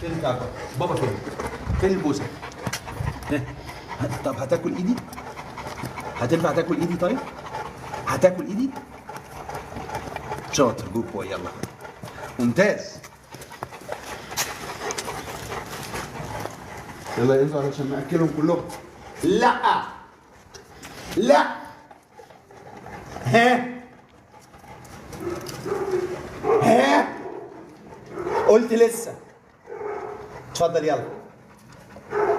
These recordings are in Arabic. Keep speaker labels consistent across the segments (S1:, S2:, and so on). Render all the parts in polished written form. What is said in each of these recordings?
S1: فين كعكة؟ بابا فين؟ فين البوسه؟ ها؟ طب هتاكل ايدي؟ هتنفع تاكل ايدي طيب؟ هتاكل ايدي؟ شاطر جود بوي يلا ممتاز. يلا يا انزو علشان ناكلهم كلهم. لا لا ها ها قلت لسه. اتفضل يلا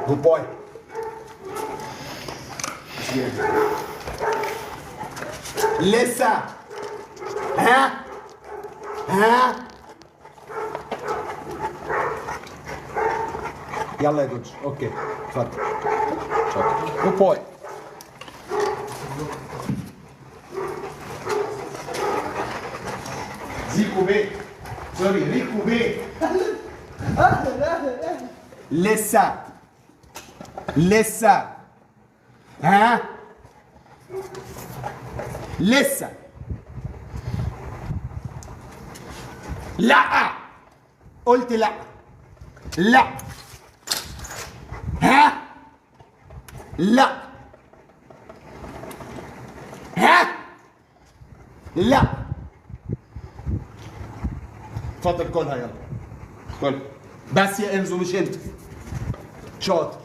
S1: جود بوي. لسه ها ها يلا يا دوج اوكي اتفضل شاطر جود بوي. زيكو بيه سوري ريكو بيه. لسه لسه ها لسه لا قلت لا لا ها لا ها لا اتفضل كلها يلا كل بس يا انزو مش انت شاطر.